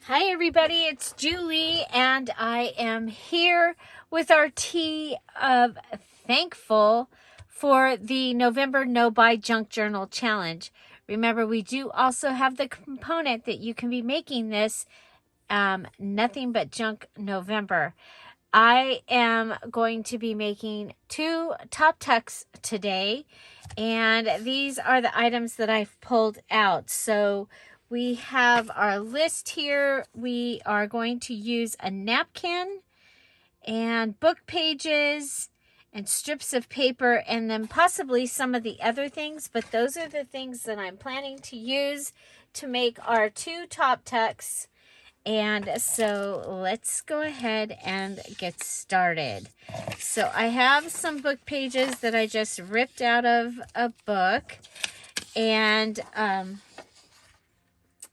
Hi everybody, it's Julie and I am here with our tea of thankful for the November No Buy Junk Journal Challenge. Remember, we do also have the component that you can be making this Nothing But Junk November. I am going to be making 2 top tucks today, and these are the items that I've pulled out. So we have our list here. We are going to use a napkin and book pages and strips of paper, and then possibly some of the other things, but those are the things that I'm planning to use to make our 2 top tucks. And so let's go ahead and get started. So I have some book pages that I just ripped out of a book, and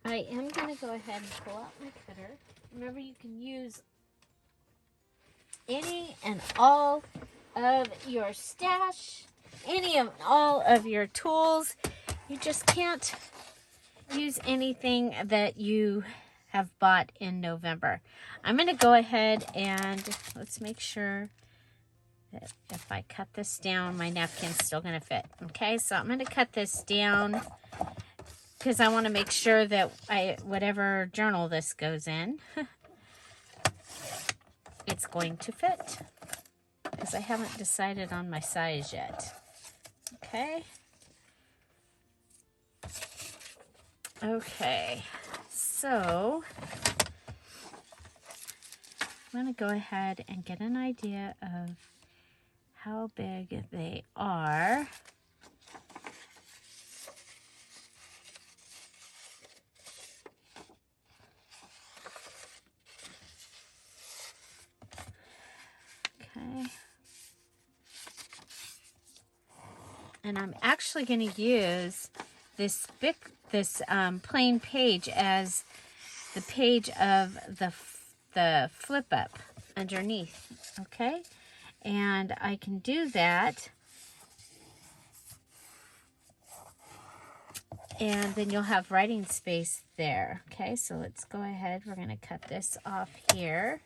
I am going to go ahead and pull out my cutter. Remember, you can use any and all of your stash, any and all of your tools. You just can't use anything that you have bought in November. I'm going to go ahead and let's make sure that if I cut this down, my napkin's still going to fit. Okay, so I'm going to cut this down because I want to make sure that whatever journal this goes in, it's going to fit, because I haven't decided on my size yet. Okay. Okay. So I'm going to go ahead and get an idea of how big they are. Okay. And I'm actually going to use this plain page as the page of the flip up underneath, okay? And I can do that, and then you'll have writing space there. Okay, so let's go ahead. We're going to cut this off here.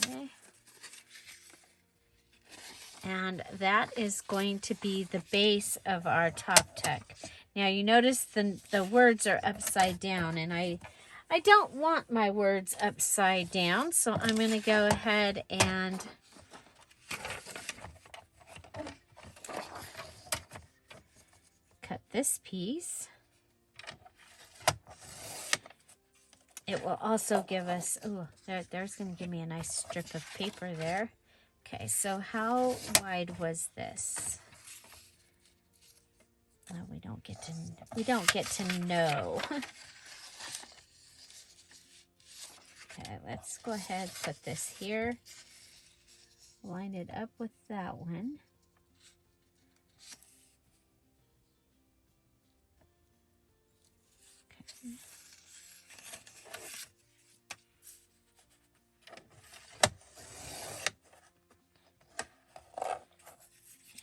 Okay. And that is going to be the base of our top tuck. Now you notice the words are upside down, and I don't want my words upside down, so I'm going to go ahead and cut this piece. It will also give us, oh, there's going to give me a nice strip of paper there. Okay, so how wide was this? Oh, we don't get to know. Okay, let's go ahead, put this here. Line it up with that one. Okay.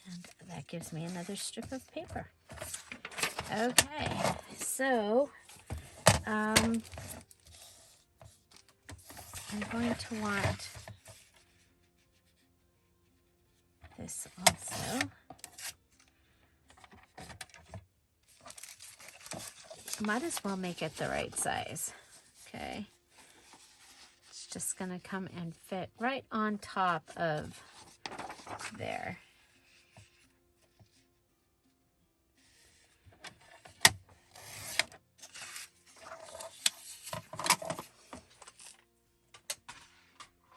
And that gives me another strip of paper. Okay, so I'm going to want this also. Might as well make it the right size. Okay, it's just gonna come and fit right on top of there.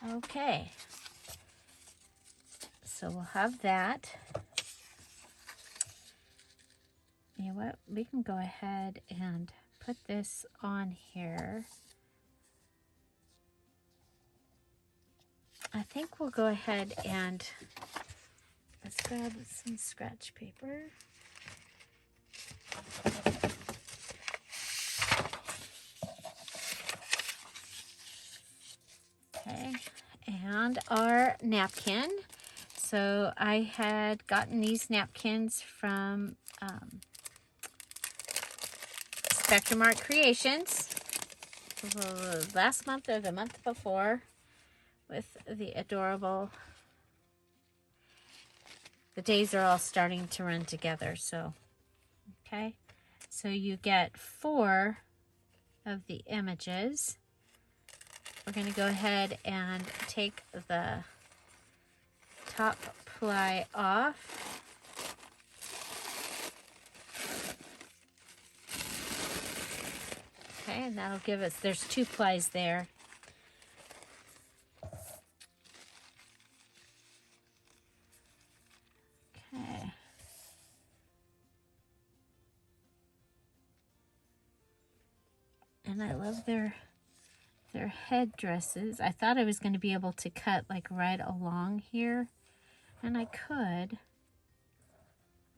Okay, so we'll have that. You know what? We can go ahead and put this on here. I think we'll go ahead and let's grab some scratch paper. Okay, and our napkin. So I had gotten these napkins from Spectrum Art Creations last month or the month before, with the adorable, the days are all starting to run together. So, okay. So you get 4 of the images. We're going to go ahead and take the top ply off. Okay, and that'll give us, there's 2 plies there. Okay. And I love their headdresses. I thought I was going to be able to cut like right along here, and I could.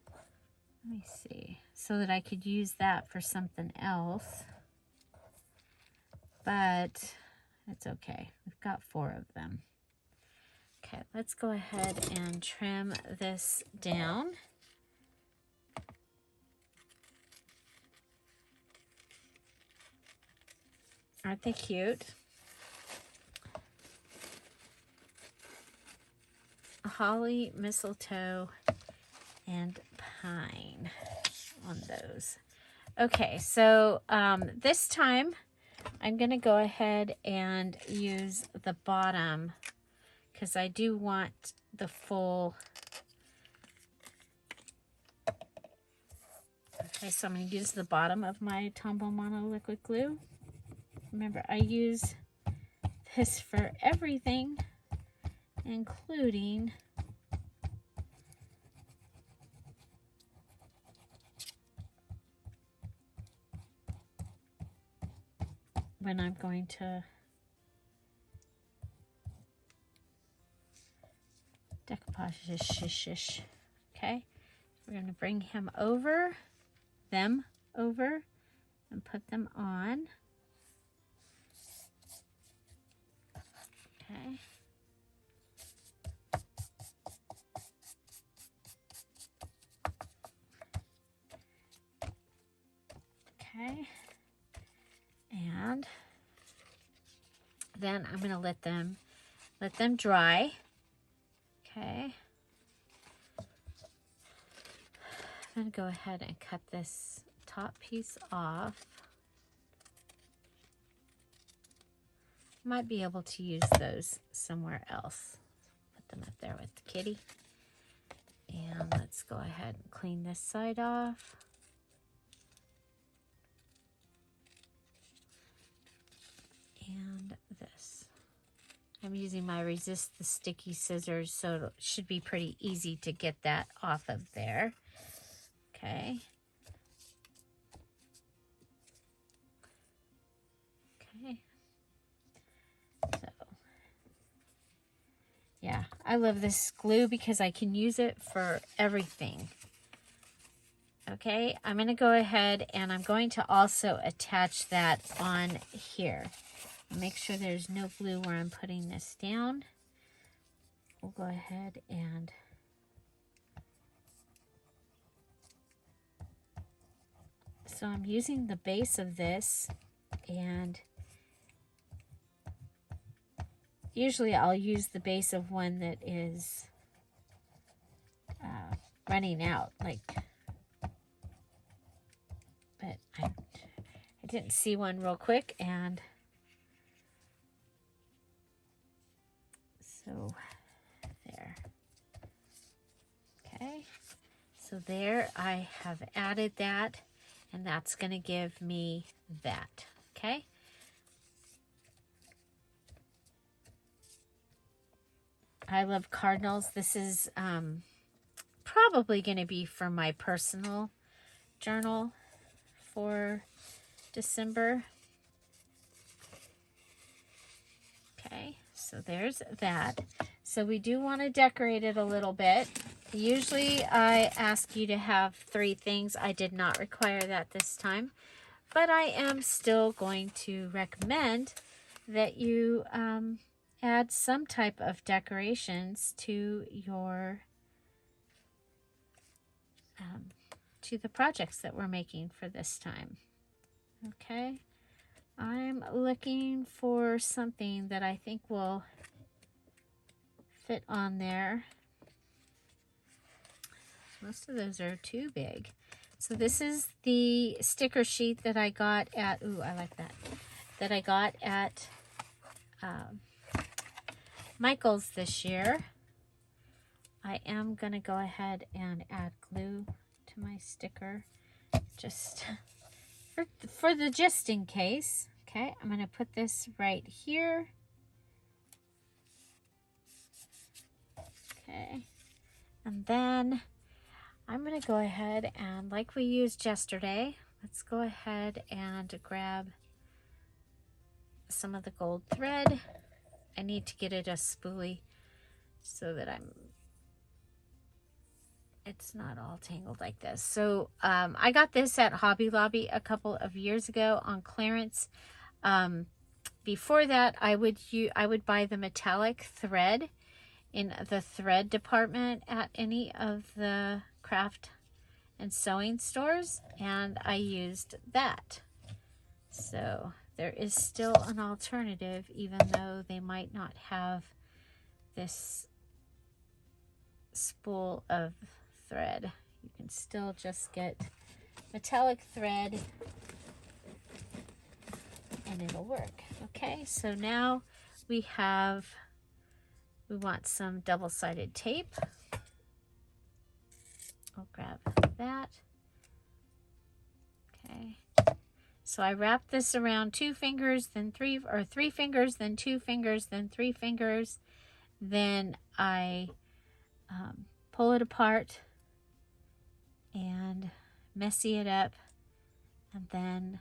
Let me see, so that I could use that for something else. But it's okay. We've got 4 of them. Okay, let's go ahead and trim this down. Aren't they cute? Holly, mistletoe, and pine on those. Okay, so this time I'm going to go ahead and use the bottom because I do want the full. Okay, so I'm going to use the bottom of my Tombow Mono liquid glue. Remember, I use this for everything, including when I'm going to decoupage. Okay, we're going to bring them over, and put them on. Okay. Okay. And then I'm going to let them dry. Okay. I'm going to go ahead and cut this top piece off. Might be able to use those somewhere else. Put them up there with the kitty. And let's go ahead and clean this side off. And this. I'm using my Resist the Sticky scissors, so it should be pretty easy to get that off of there. Okay. Okay. So, yeah, I love this glue because I can use it for everything. Okay, I'm going to go ahead and I'm going to also attach that on here. Make sure there's no glue where I'm putting this down. We'll go ahead and so I'm using the base of this, and usually I'll use the base of one that is running out, like, but I didn't see one real quick, and so there. Okay, so there I have added that, and that's going to give me that. Okay. I love cardinals. This is probably going to be for my personal journal for December. Okay, so there's that. So we do want to decorate it a little bit. Usually I ask you to have 3 things. I did not require that this time, but I am still going to recommend that you add some type of decorations to your to the projects that we're making for this time. Okay, I'm looking for something that I think will fit on there. Most of those are too big. So this is the sticker sheet that I got at, ooh, I like that, that I got at Michael's this year. I am going to go ahead and add glue to my sticker just for the just in case. Okay, I'm going to put this right here. Okay, and then I'm going to go ahead and, like we used yesterday, let's go ahead and grab some of the gold thread. I need to get it a spoolie so that it's not all tangled like this. So I got this at Hobby Lobby a couple of years ago on clearance. Before that, I would buy the metallic thread in the thread department at any of the craft and sewing stores, and I used that. So there is still an alternative, even though they might not have this spool of thread. You can still just get metallic thread and it'll work. Okay, so now we want some double-sided tape. I'll grab that. Okay, so I wrap this around 2 fingers, then 3, or 3 fingers, then 2 fingers, then 3 fingers. Then I pull it apart and messy it up, and then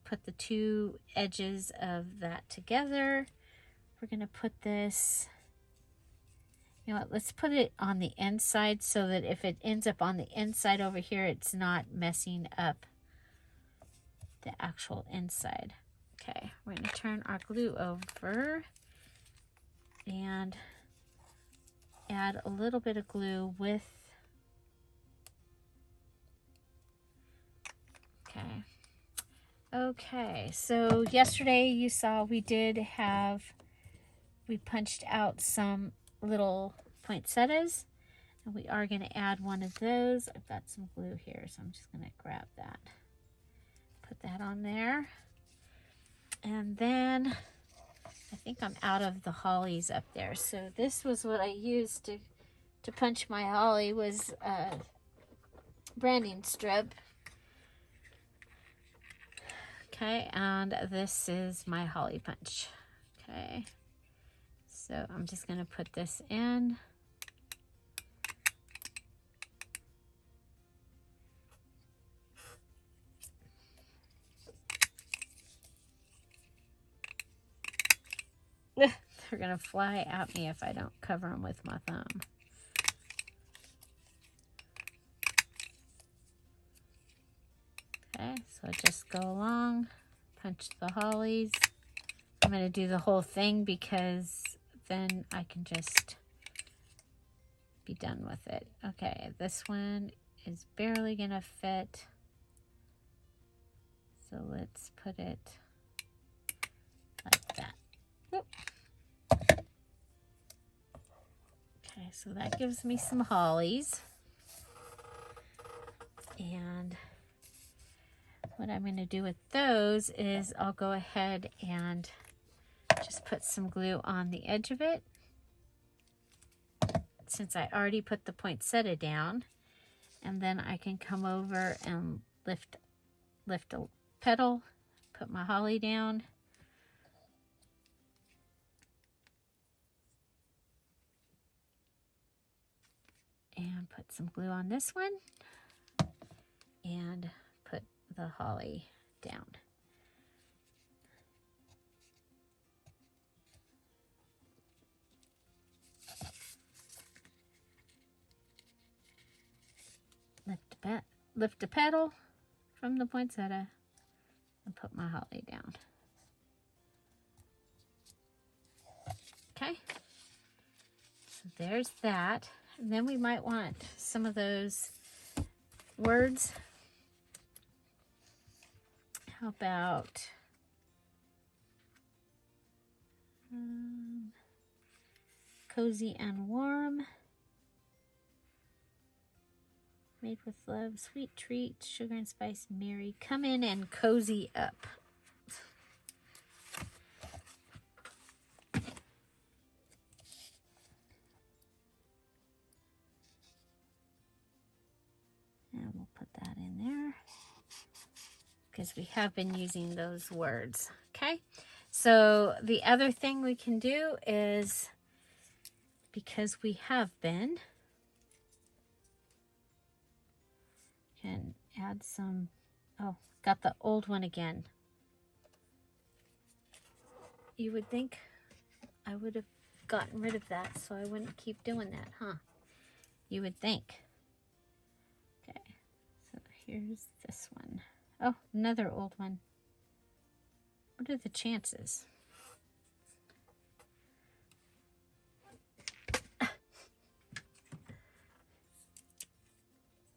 put the 2 edges of that together. We're going to put this, you know what, let's put it on the inside so that if it ends up on the inside over here, it's not messing up the actual inside. Okay, we're going to turn our glue over and add a little bit of glue with, okay, so yesterday you saw we punched out some little poinsettias, and we are going to add one of those. I've got some glue here, so I'm just going to grab that, put that on there, and then I think I'm out of the hollies up there. So this was what I used to punch my holly, was a branding strip. Okay, and this is my holly punch. Okay, so I'm just going to put this in. They're going to fly at me if I don't cover them with my thumb. Okay, so just go along, punch the hollies. I'm going to do the whole thing because then I can just be done with it. Okay, this one is barely going to fit. So let's put it like that. Whoop. Okay, so that gives me some hollies. And what I'm going to do with those is I'll go ahead and just put some glue on the edge of it, since I already put the poinsettia down, and then I can come over and lift a petal, put my holly down, and put some glue on this one, and put the holly down. Lift a petal from the poinsettia and put my holly down. Okay, so there's that. And then we might want some of those words. How about cozy and warm, made with love, sweet treat, sugar and spice, merry. Come in and cozy up. And we'll put that in there because we have been using those words. Okay, so the other thing we can do is, because we have been, can add some, oh, got the old one again. You would think I would have gotten rid of that so I wouldn't keep doing that, huh? You would think. Okay, so here's this one. Oh, another old one. What are the chances?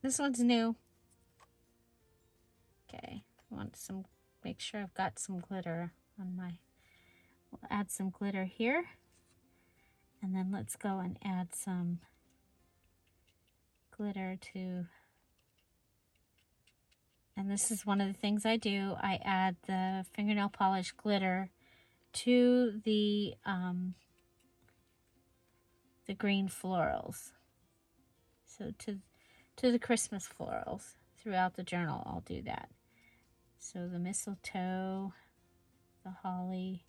This one's new. Okay, I want some, make sure I've got some glitter on my, we'll add some glitter here. And then let's go and add some glitter to, and this is one of the things I do. I add the fingernail polish glitter to the green florals. So to the Christmas florals throughout the journal, I'll do that. So the mistletoe, the holly,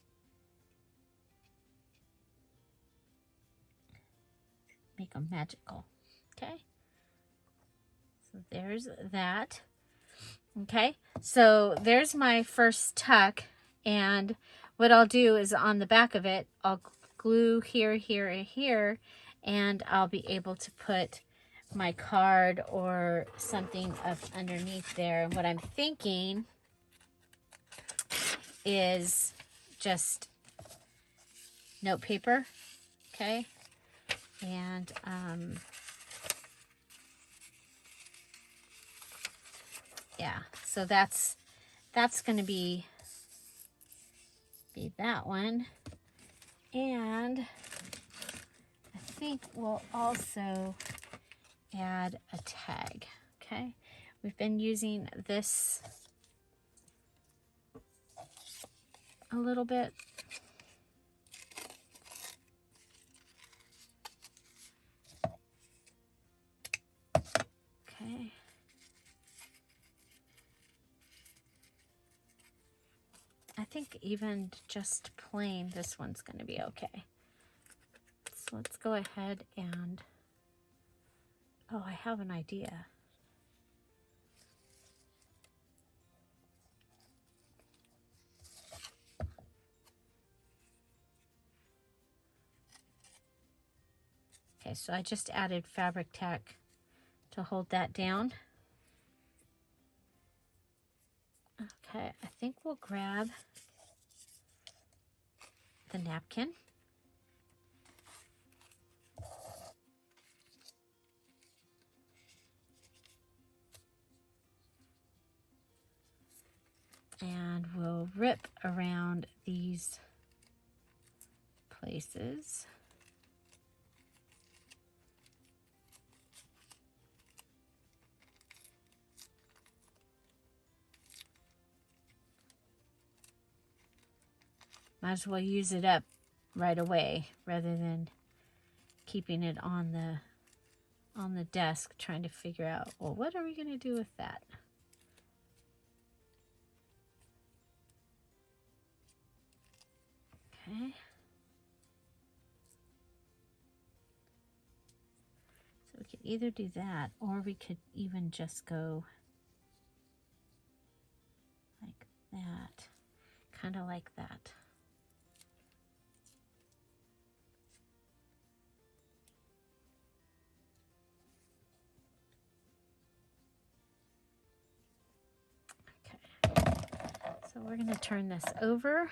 make them magical. Okay, so there's that. Okay, so there's my first tuck, and what I'll do is on the back of it, I'll glue here, here, and here, and I'll be able to put my card or something up underneath there. And what I'm thinking is just note paper, okay, and yeah, so that's going to be that one. And I think we'll also add a tag. Okay, we've been using this a little bit. Okay, I think even just plain, this one's going to be okay. So let's go ahead and, oh, I have an idea. Okay, so I just added fabric tack to hold that down. Okay, I think we'll grab the napkin. And we'll rip around these places. Might as well use it up right away rather than keeping it on the desk trying to figure out, well, what are we going to do with that? Okay. So we could either do that, or we could even just go like that, kind of like that. Okay, so we're going to turn this over.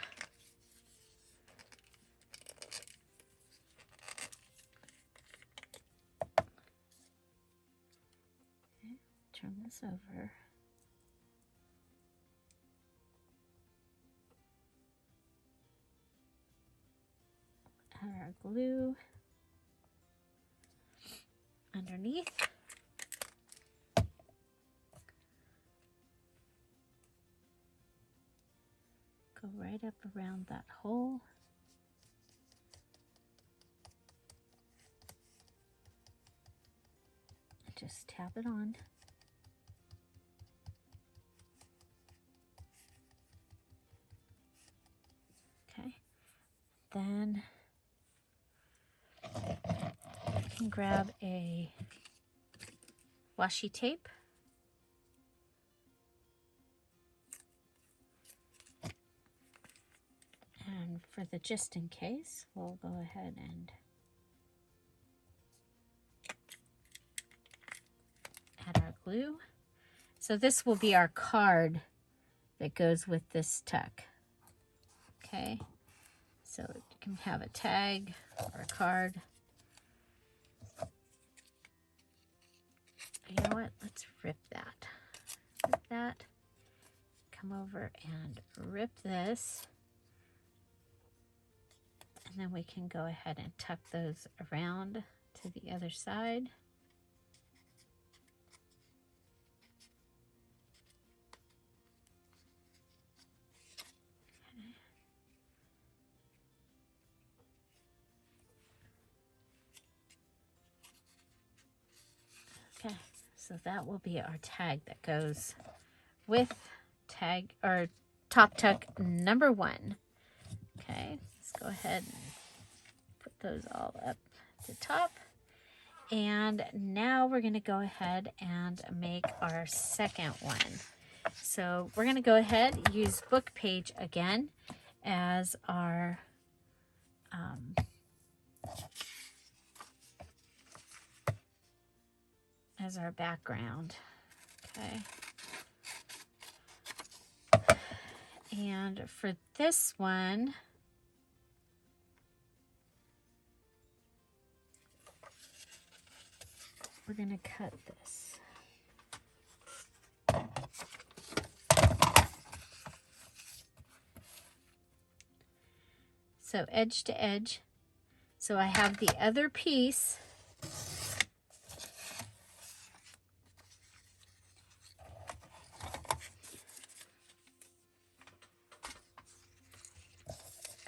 turn this over. Add our glue underneath. Go right up around that hole. And just tap it on. Okay. Then you can grab a washi tape. And for the just in case, we'll go ahead and add our glue. So this will be our card that goes with this tuck. Okay, so you can have a tag or a card. You know what? Let's rip that. Rip that. Come over and rip this. And then we can go ahead and tuck those around to the other side. Okay, so that will be our tag that goes with tag or top tuck number 1. Okay, let's go ahead and put those all up at the top. And now we're going to go ahead and make our second one. So we're going to go ahead, use book page again as our background. Okay. And for this one, we're going to cut this. So edge to edge. So I have the other piece.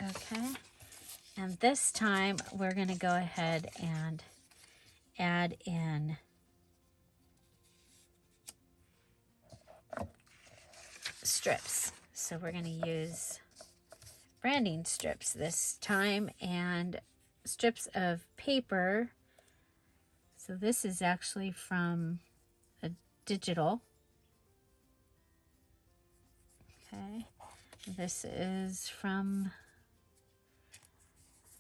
Okay. And this time we're going to go ahead and add in strips. So we're going to use branding strips this time and strips of paper. So this is actually from a digital. Okay. This is from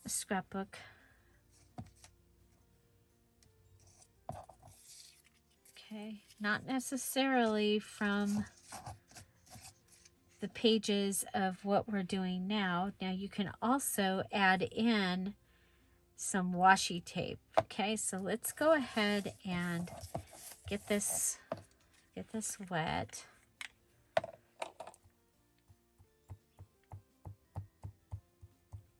a scrapbook. Okay. Not necessarily from the pages of what we're doing now. Now you can also add in some washi tape. Okay, so let's go ahead and get this wet.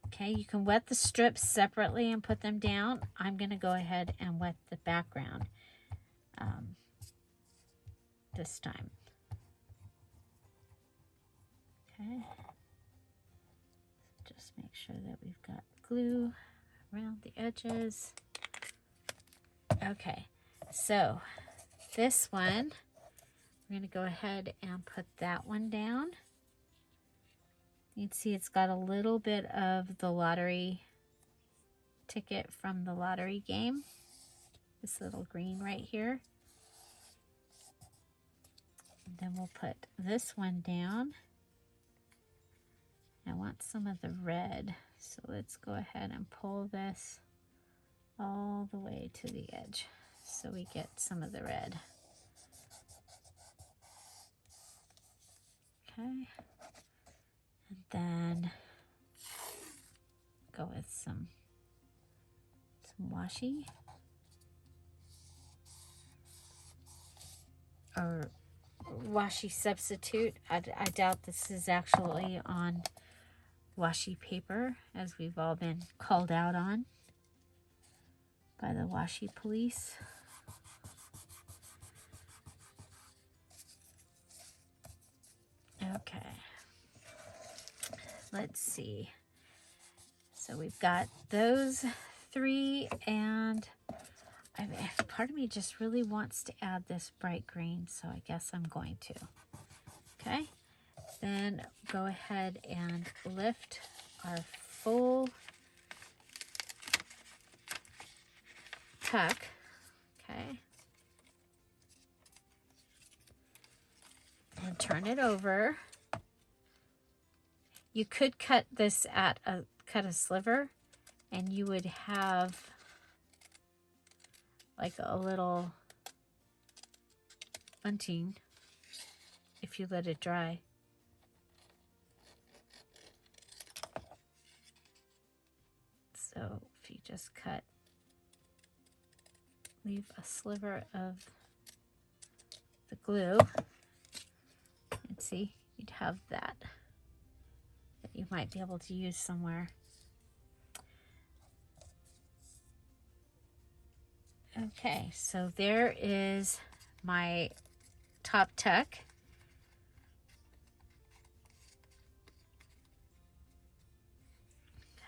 Okay, you can wet the strips separately and put them down. I'm going to go ahead and wet the background this time. Okay, just make sure that we've got glue around the edges. Okay, so this one, we're going to go ahead and put that one down. You can see it's got a little bit of the lottery ticket from the lottery game. This little green right here. And then we'll put this one down. I want some of the red, so let's go ahead and pull this all the way to the edge so we get some of the red. Okay, and then go with some washi. or washi substitute. I doubt this is actually on washi paper, as we've all been called out on by the washi police. Okay, let's see. So we've got those three, and part of me just really wants to add this bright green, so I guess I'm going to. Okay, then go ahead and lift our full tuck. Okay, and turn it over. You could cut this at cut a sliver, and you would have like a little bunting if you let it dry. So if you just cut, leave a sliver of the glue, and see, you'd have that you might be able to use somewhere. Okay, so there is my top tuck.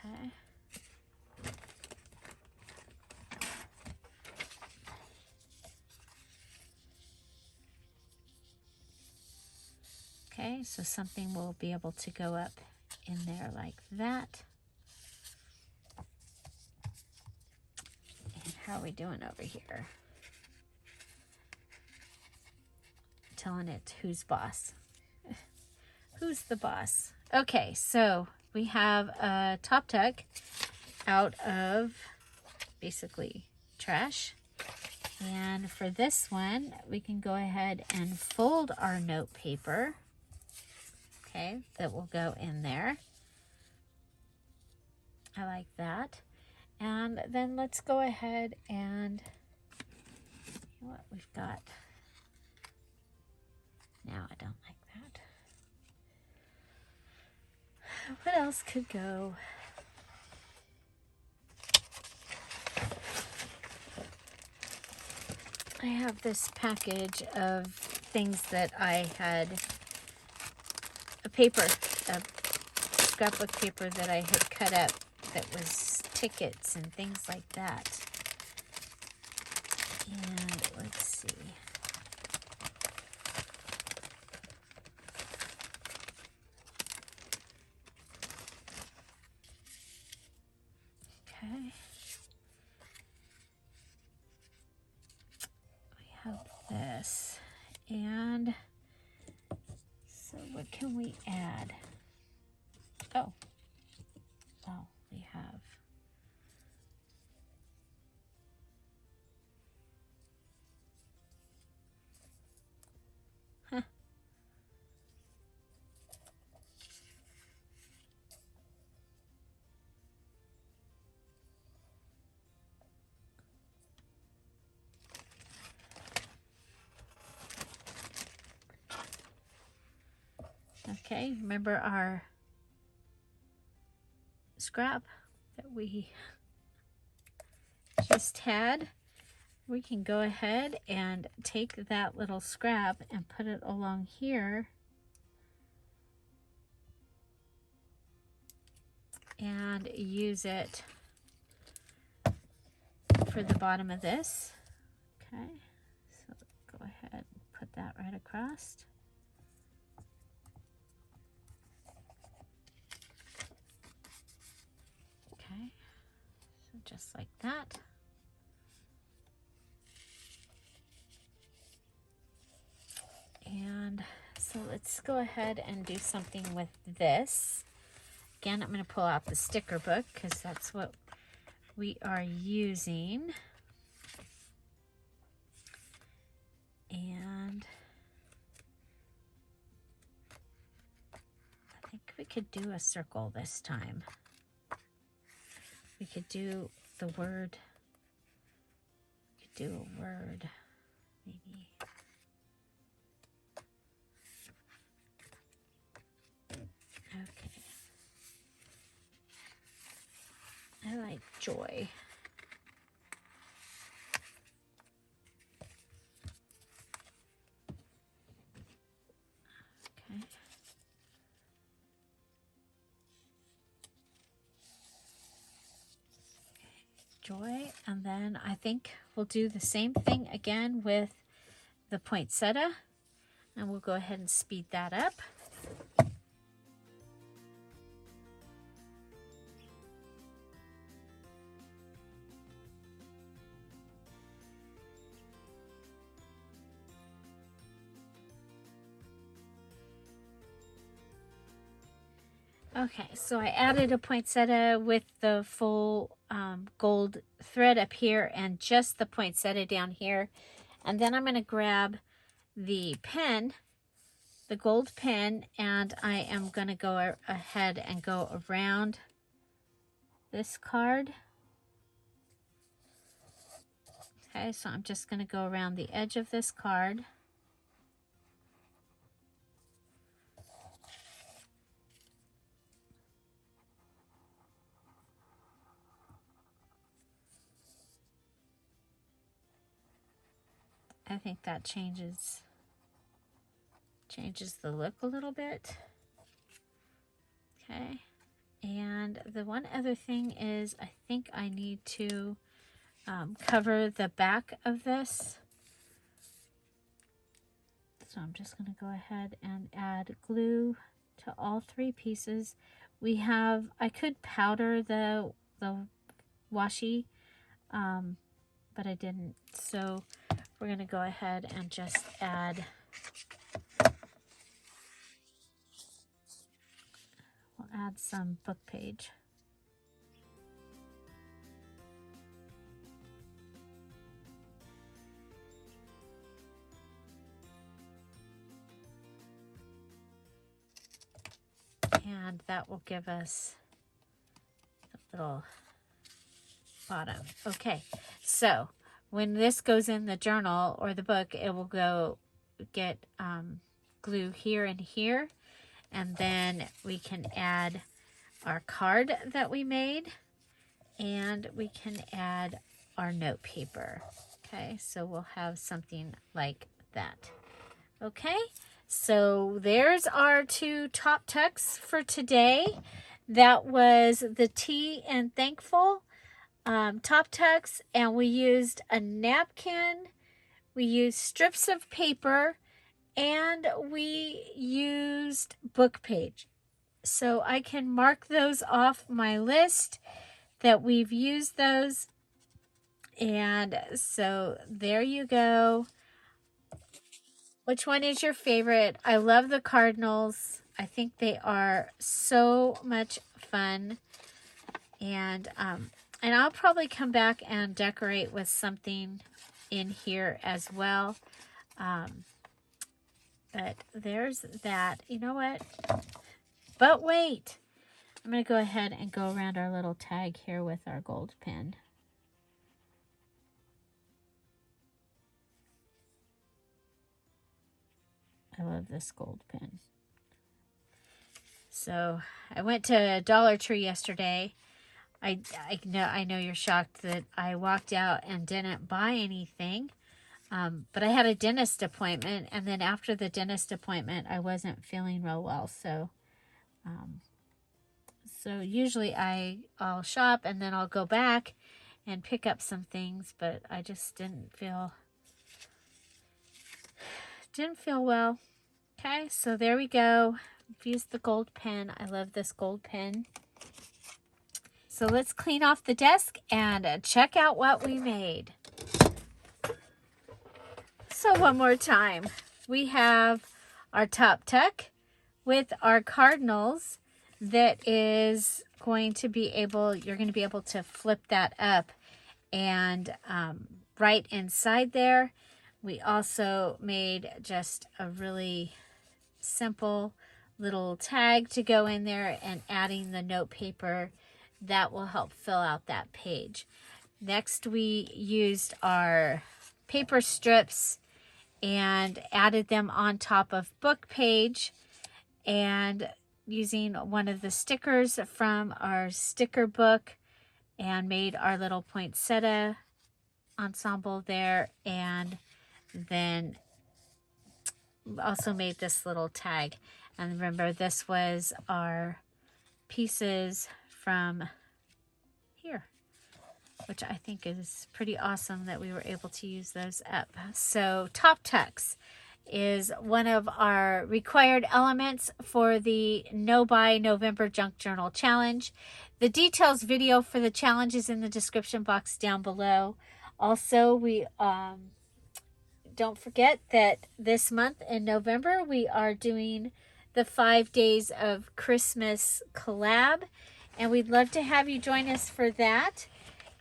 Okay. Okay, so something will be able to go up in there like that. And how are we doing over here? Telling it who's boss. Who's the boss? Okay, so we have a top tuck out of basically trash. And for this one, we can go ahead and fold our note paper. Okay, that will go in there. I like that. And then let's go ahead and, you know what we've got. Now I don't like that. What else could go? I have this package of things that I had, a scrapbook paper that I had cut up that was tickets and things like that. And let's see. Okay. We have this. And so what can we add? Oh, we have okay, remember our scrap that we just had? We can go ahead and take that little scrap and put it along here and use it for the bottom of this. Okay, so go ahead and put that right across. Okay, so just like that. And so let's go ahead and do something with this. Again, I'm going to pull out the sticker book because that's what we are using. And I think we could do a circle this time. We could do the word. We could do a word, maybe. Joy. Okay. Joy, and then I think we'll do the same thing again with the poinsettia, and we'll go ahead and speed that up. Okay, so I added a poinsettia with the full gold thread up here and just the poinsettia down here. And then I'm going to grab the pen, the gold pen, and I am going to go ahead and go around this card. Okay, so I'm just going to go around the edge of this card. I think that changes the look a little bit. Okay, and the one other thing is I think I need to cover the back of this. So I'm just going to go ahead and add glue to all three pieces. I could powder the washi, but I didn't. So we're going to go ahead and just add, we'll add some book page. And that will give us a little bottom. Okay, so when this goes in the journal or the book, it will go get glue here and here. And then we can add our card that we made, and we can add our note paper. Okay, so we'll have something like that. Okay, so there's our two top tucks for today. That was the Tea and Thankful top tucks, and we used a napkin, we used strips of paper, and we used book page. So I can mark those off my list that we've used those. And so there you go. Which one is your favorite? I love the cardinals. I think they are so much fun. And I'll probably come back and decorate with something in here as well. But there's that. You know what? But wait. I'm going to go ahead and go around our little tag here with our gold pen. I love this gold pen. So I went to Dollar Tree yesterday. I know you're shocked that I walked out and didn't buy anything. But I had a dentist appointment, and then after the dentist appointment, I wasn't feeling real well. So usually I'll shop and then I'll go back and pick up some things, but I just didn't feel well. Okay, so there we go. I've used the gold pen. I love this gold pen. So let's clean off the desk and check out what we made. So one more time, we have our top tuck with our cardinals that is going to be able, you're going to be able to flip that up, and right inside there, we also made just a really simple little tag to go in there, and adding the note paper that will help fill out that page. Next, we used our paper strips and added them on top of book page, and using one of the stickers from our sticker book and made our little poinsettia ensemble there, and then also made this little tag. And remember, this was our pieces from here, which I think is pretty awesome that we were able to use those up. So top tucks is one of our required elements for the No Buy November Junk Journal Challenge. The details video for the challenge is in the description box down below. Also, we don't forget that this month in November, we are doing the 5 days of Christmas collab, and we'd love to have you join us for that.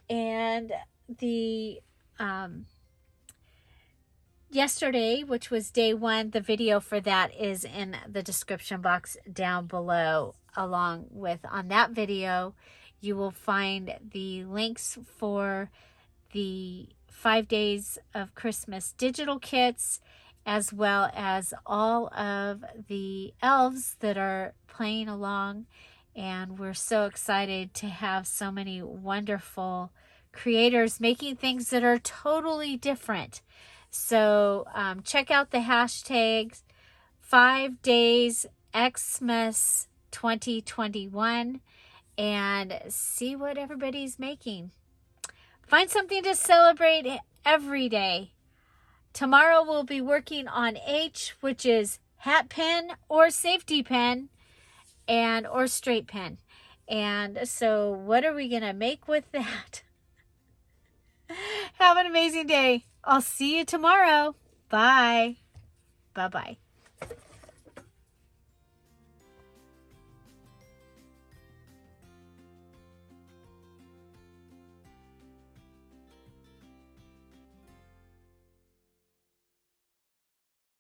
And the yesterday, which was day 1, the video for that is in the description box down below. Along with, on that video, you will find the links for the 5 days of Christmas digital kits, as well as all of the elves that are playing along. And we're so excited to have so many wonderful creators making things that are totally different. So check out the hashtags 5 days Xmas 2021 and see what everybody's making. Find something to celebrate every day. Tomorrow we'll be working on H, which is hat pin or safety pin, and or straight pin. And so what are we going to make with that? Have an amazing day. I'll see you tomorrow. Bye. Bye-bye.